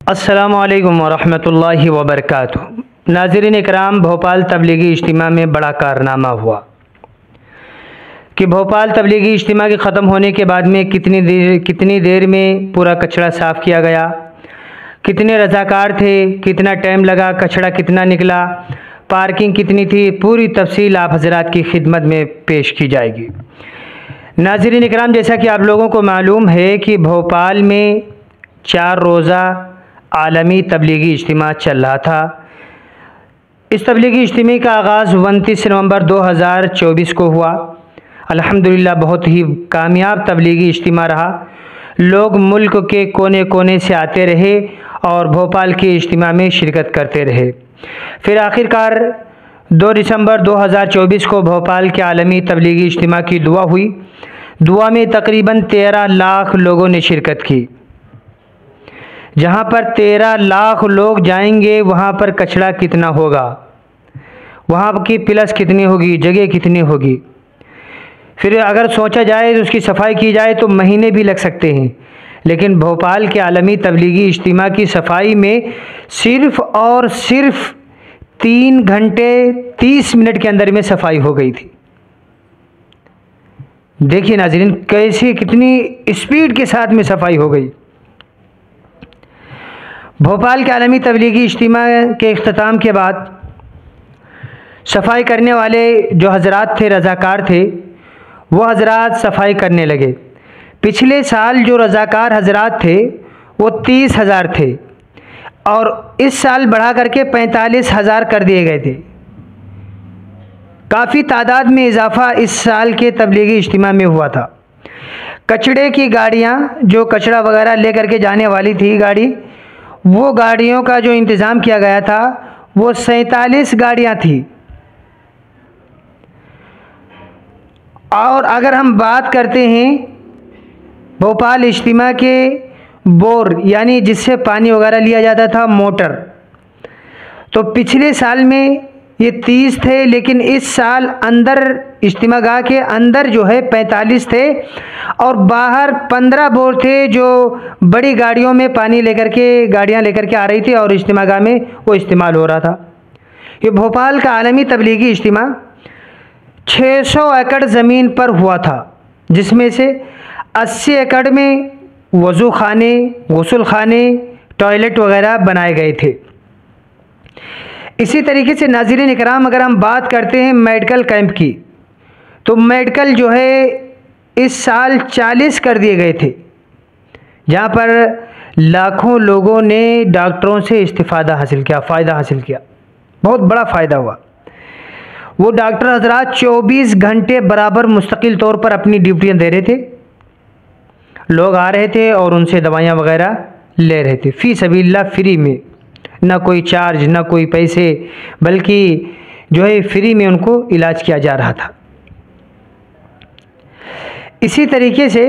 अस्सलामुअलैकुम वरहमतुल्लाहि वबरकातुहू। नाज़रीन इकराम, भोपाल तबलीगी इज्तिमा में बड़ा कारनामा हुआ कि भोपाल तबलीगी इज्तिमा के ख़त्म होने के बाद में कितनी देर में पूरा कचरा साफ़ किया गया, कितने रज़ाकार थे, कितना टाइम लगा, कचरा कितना निकला, पार्किंग कितनी थी, पूरी तफसील आप हज़रात की खिदमत में पेश की जाएगी। नाज़रीन इकराम, जैसा कि आप लोगों को मालूम है कि भोपाल में 4 रोज़ा आलमी तबलीगी इज्तिमा चल रहा था। इस तबलीगी इज्तिमा का आगाज़ 29 नवंबर 2024 को हुआ। अल्हम्दुलिल्लाह बहुत ही कामयाब तबलीगी इज्तिमा रहा। लोग मुल्क के कोने कोने से आते रहे और भोपाल के इज्तिमा में शिरकत करते रहे। फिर आखिरकार 2 दिसंबर 2024 को भोपाल के आलमी तबलीगी इज्तिमा की दुआ हुई। दुआ में तकरीबन 13 लाख लोगों ने शिरकत की। जहाँ पर 13 लाख लोग जाएंगे वहाँ पर कचरा कितना होगा, वहाँ की प्लस कितनी होगी, जगह कितनी होगी। फिर अगर सोचा जाए तो उसकी सफाई की जाए तो महीने भी लग सकते हैं, लेकिन भोपाल के आलमी तबलीगी इज्तिमा की सफाई में सिर्फ़ और सिर्फ 3 घंटे 30 मिनट के अंदर में सफाई हो गई थी। देखिए नाज़रीन, कैसे कितनी स्पीड के साथ में सफाई हो गई। भोपाल के आलमी तबलीगी इज्तिमा के इख्तिताम के बाद सफाई करने वाले जो हज़रात थे, रज़ाकार थे, वो हज़रात सफाई करने लगे। पिछले साल जो रज़ाकार हज़रात थे वो 30,000 थे और इस साल बढ़ा करके 45,000 कर दिए गए थे। काफ़ी तादाद में इजाफ़ा इस साल के तबलीगी इज्तिमा में हुआ था। कचड़े की गाड़ियाँ, जो कचरा वगैरह ले करके जाने वाली थी गाड़ी, वो गाड़ियों का जो इंतज़ाम किया गया था वो 47 गाड़ियाँ थी। और अगर हम बात करते हैं भोपाल इज्तिमा के बोर, यानी जिससे पानी वगैरह लिया जाता था, मोटर, तो पिछले साल में ये 30 थे, लेकिन इस साल अंदर इज्तिमा गाह के अंदर जो है 45 थे और बाहर 15 बोर थे जो बड़ी गाड़ियों में पानी लेकर के गाड़ियाँ लेकर के आ रही थी और इज्तिमा गाह में वो इस्तेमाल हो रहा था। ये भोपाल का आलमी तबलीगी इज्तिमा 600 एकड़ ज़मीन पर हुआ था, जिसमें से 80 एकड़ में वज़ू खाने, गुस्ल खाने, टॉयलेट वगैरह बनाए गए थे। इसी तरीके से नाज़रीन इकराम, अगर हम बात करते हैं मेडिकल कैंप की, तो मेडिकल जो है इस साल 40 कर दिए गए थे, जहाँ पर लाखों लोगों ने डॉक्टरों से इस्तिफ़ादा हासिल किया, फ़ायदा हासिल किया। बहुत बड़ा फ़ायदा हुआ। वो डॉक्टर हज़रात 24 घंटे बराबर मुस्तकिल तौर पर अपनी ड्यूटियाँ दे रहे थे। लोग आ रहे थे और उनसे दवाइयाँ वगैरह ले रहे थे, फ़ी सबीलिल्लाह, फ्री में, ना कोई चार्ज, ना कोई पैसे, बल्कि जो है फ्री में उनको इलाज किया जा रहा था। इसी तरीके से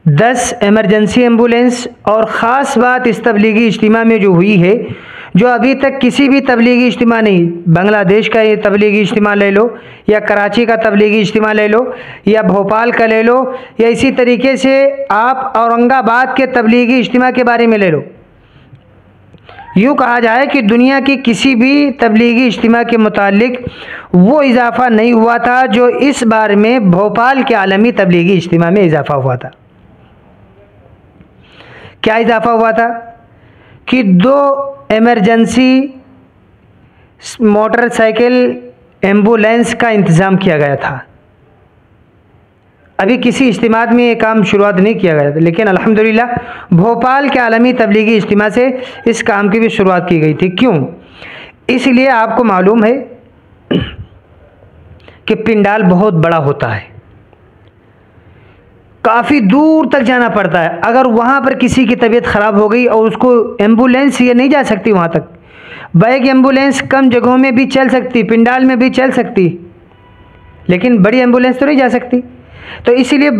10 इमरजेंसी एम्बुलेंस, और ख़ास बात इस तबलीगी इज्तिमा में जो हुई है, जो अभी तक किसी भी तबलीगी इज्तिमा नहीं, बांग्लादेश का ये तबलीगी इज्तिमा ले लो, या कराची का तबलीगी इज्तिमा ले लो, या भोपाल का ले लो, या इसी तरीके से आप औरंगाबाद के तबलीगी इज्तिमा के बारे में ले लो, यूँ कहा जाए कि दुनिया की किसी भी तबलीगी इज्तिमा के मुतालिक वो इजाफ़ा नहीं हुआ था जो इस बार में भोपाल के आलमी तबलीगी इज्तिमा में इजाफ़ा हुआ था। क्या इजाफ़ा हुआ था कि 2 इमरजेंसी मोटरसाइकिल एम्बुलेंस का इंतज़ाम किया गया था। अभी किसी इज्तिमा में ये काम शुरुआत नहीं किया गया था, लेकिन अल्हम्दुलिल्लाह भोपाल के आलमी तबलीगी इज्तिमा से इस काम की भी शुरुआत की गई थी। क्यों? इसलिए आपको मालूम है कि पिंडाल बहुत बड़ा होता है, काफ़ी दूर तक जाना पड़ता है। अगर वहाँ पर किसी की तबीयत ख़राब हो गई और उसको एम्बुलेंस ये नहीं जा सकती वहाँ तक, बैग एम्बुलेंस कम जगहों में भी चल सकती, पिंडाल में भी चल सकती, लेकिन बड़ी एम्बुलेंस तो नहीं जा सकती। तो इसीलिए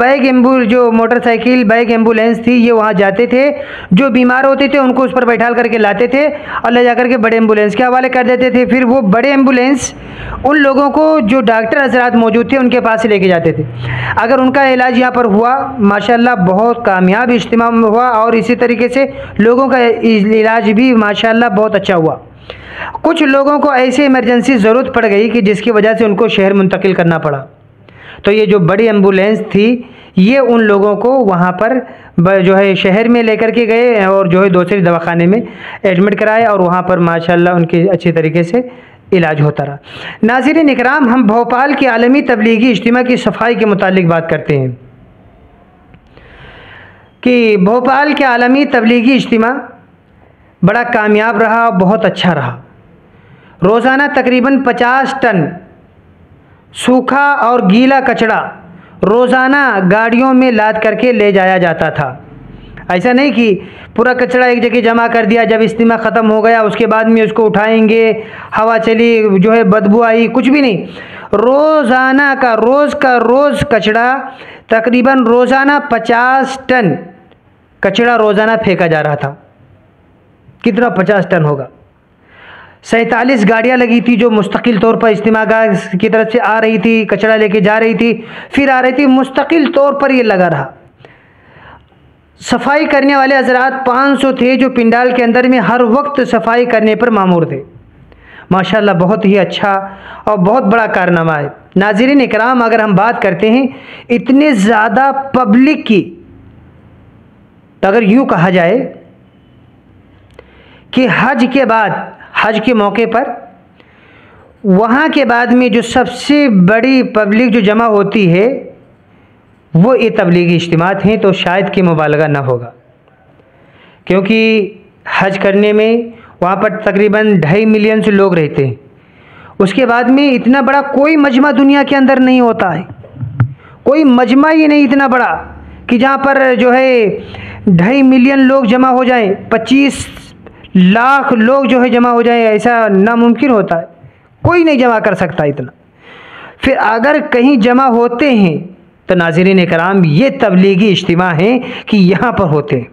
जो मोटरसाइकिल बाइक एम्बुलेंस थी ये वहाँ जाते थे, जो बीमार होते थे उनको उस पर बैठाल करके लाते थे और ले जाकर के बड़े एम्बुलेंस के हवाले कर देते थे। फिर वो बड़े एम्बुलेंस उन लोगों को जो डॉक्टर हजरात मौजूद थे उनके पास से लेके जाते थे। अगर उनका इलाज यहाँ पर हुआ, माशाल्लाह बहुत कामयाब इज्तिमा में हुआ और इसी तरीके से लोगों का इलाज भी माशाल्लाह बहुत अच्छा हुआ। कुछ लोगों को ऐसे इमरजेंसी ज़रूरत पड़ गई कि जिसकी वजह से उनको शहर मुंतकिल करना पड़ा, तो ये जो बड़ी एम्बुलेंस थी ये उन लोगों को वहाँ पर जो है शहर में लेकर के गए और जो है दूसरे दवाखाने में एडमिट कराए और वहाँ पर माशाल्लाह उनके अच्छी तरीके से इलाज होता रहा। नाज़रीन इकराम, हम भोपाल के आलमी तबलीगी इज्तिमा की सफाई के मुतालिक बात करते हैं कि भोपाल के आलमी तबलीगी इज्तिमा बड़ा कामयाब रहा, बहुत अच्छा रहा। रोज़ाना तकरीबन 50 टन सूखा और गीला कचरा रोज़ाना गाड़ियों में लाद करके ले जाया जाता था। ऐसा नहीं कि पूरा कचरा एक जगह जमा कर दिया, जब इज्तिमा ख़त्म हो गया उसके बाद में उसको उठाएंगे, हवा चली जो है बदबू आई, कुछ भी नहीं। रोज़ाना का रोज़ कचरा तकरीबन रोज़ाना 50 टन कचरा रोज़ाना फेंका जा रहा था। कितना 50 टन होगा? 47 गाड़ियाँ लगी थी जो मुस्तकिल तौर पर इज्तिमागाह की तरफ से आ रही थी, कचरा लेके जा रही थी, फिर आ रही थी, मुस्तकिल तौर पर ये लगा रहा। सफाई करने वाले हजरात 500 थे जो पिंडाल के अंदर में हर वक्त सफाई करने पर मामूर थे। माशाल्लाह बहुत ही अच्छा और बहुत बड़ा कारनामा है। नाज़रीन इकराम, अगर हम बात करते हैं इतने ज़्यादा पब्लिक की, तो अगर यूँ कहा जाए कि हज के बाद, हज के मौके पर वहाँ के बाद में जो सबसे बड़ी पब्लिक जो जमा होती है वो ये तबलीगी इज्तिमात हैं, तो शायद कि मुबालगा न होगा, क्योंकि हज करने में वहाँ पर तकरीबन 2.5 मिलियन से लोग रहते हैं। उसके बाद में इतना बड़ा कोई मजमा दुनिया के अंदर नहीं होता है, कोई मजमा ही नहीं इतना बड़ा कि जहाँ पर जो है 2.5 मिलियन लोग जमा हो जाएं, 25 लाख लोग जो है जमा हो जाएं, ऐसा नामुमकिन होता है, कोई नहीं जमा कर सकता इतना। फिर अगर कहीं जमा होते हैं तो नाज़रीन इकराम ये तबलीगी इज्तिमा हैं कि यहाँ पर होते हैं,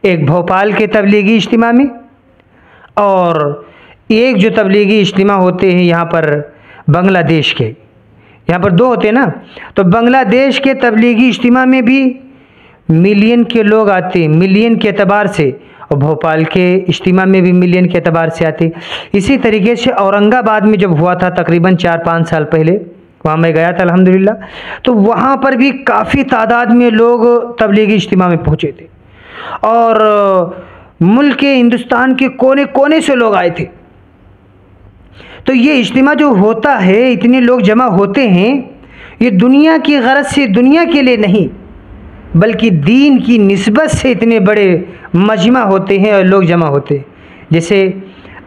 एक भोपाल के तबलीगी इज्तिमा में और एक जो तबलीगी इज्तिमा होते हैं यहाँ पर बांग्लादेश के, यहाँ पर 2 होते हैं ना। तो बांग्लादेश के तबलीगी इज्तिमा में भी मिलियन के लोग आते हैं, मिलियन के एतबार से, और भोपाल के इज्तिमा में भी मिलियन के एतबार से आते। इसी तरीके से औरंगाबाद में जब हुआ था तकरीबन 4-5 साल पहले, वहाँ मैं गया था अल्हम्दुलिल्लाह, तो वहाँ पर भी काफ़ी तादाद में लोग तबलीगी इज्तिमा में पहुँचे थे और मुल्क के, हिंदुस्तान के कोने कोने से लोग आए थे। तो ये इज्तिमा जो होता है, इतने लोग जमा होते हैं, ये दुनिया की गरज से, दुनिया के लिए नहीं बल्कि दीन की निस्बत से इतने बड़े मजमा होते हैं और लोग जमा होते हैं। जैसे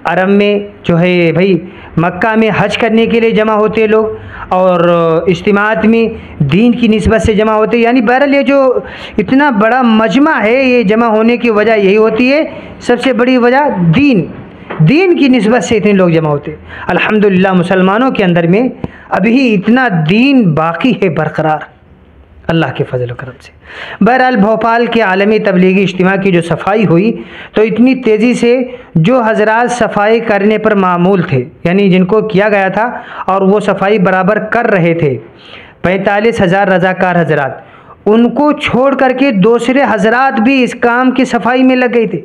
अरब में जो है भाई मक्का में हज करने के लिए जमा होते हैं लोग, और इज्तिमात में दीन की निस्बत से जमा होते हैं। यानी बहरहाल ये जो इतना बड़ा मजमा है, ये जमा होने की वजह यही होती है, सबसे बड़ी वजह दीन की निस्बत से इतने लोग जमा होते हैं। अल्हम्दुलिल्लाह मुसलमानों के अंदर में अभी इतना दीन बाकी है बरकरार, अल्लाह के फजल करम से। बहरहाल भोपाल के आलमी तबलीगी इज्तिमा की जो सफाई हुई, तो इतनी तेज़ी से जो हजरात सफाई करने पर मामूल थे, यानी जिनको किया गया था और वो सफाई बराबर कर रहे थे, 45,000 रज़ाकार हजरात, उनको छोड़ करके दूसरे हजरात भी इस काम की सफाई में लग गए थे।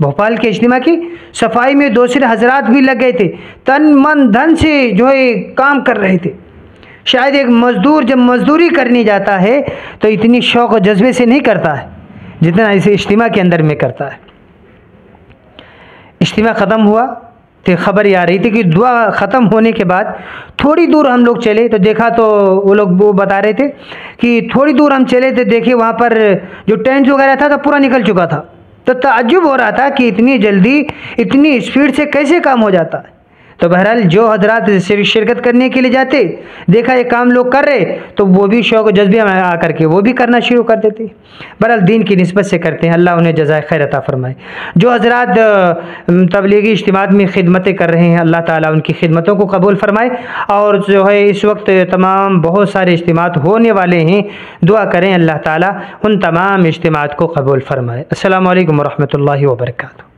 भोपाल के इज्तिमा की सफाई में दूसरे हजरात भी लग गए थे, तन मन धन से जो है काम कर रहे थे। शायद एक मज़दूर जब मज़दूरी करने जाता है तो इतनी शौक़ और जज्बे से नहीं करता है जितना इसे इज्तिमा के अंदर में करता है। इज्तिमा ख़त्म हुआ तो ख़बर ये आ रही थी कि दुआ ख़त्म होने के बाद थोड़ी दूर हम लोग चले तो देखा, तो वो बता रहे थे कि थोड़ी दूर हम चले तो देखे वहाँ पर जो टेंट वगैरह था तो पूरा निकल चुका था। तो ताज्जुब हो रहा था कि इतनी जल्दी, इतनी स्पीड से कैसे काम हो जाता है। तो बहरहाल जो हजरात शिरकत करने के लिए जाते, देखा ये काम लोग कर रहे, तो वो भी शौक़ जज्बे में आकर के वो भी करना शुरू कर देते। बहरहाल दीन की निस्बत से करते हैं, अल्लाह उन्हें जज़ाए खैर अता फरमाए। जो हजरात तबलीगी इज्तिमात में खिदमतें कर रहे हैं, अल्लाह ताला उनकी खिदमतों को कबूल फरमाए। और जो है इस वक्त तमाम बहुत सारे इज्तिमात होने वाले हैं, दुआ करें अल्लाह ताला उन तमाम इज्तिमात को कबूल फरमाए। अस्सलामु अलैकुम वरहमतुल्लाहि वबरकातुहू।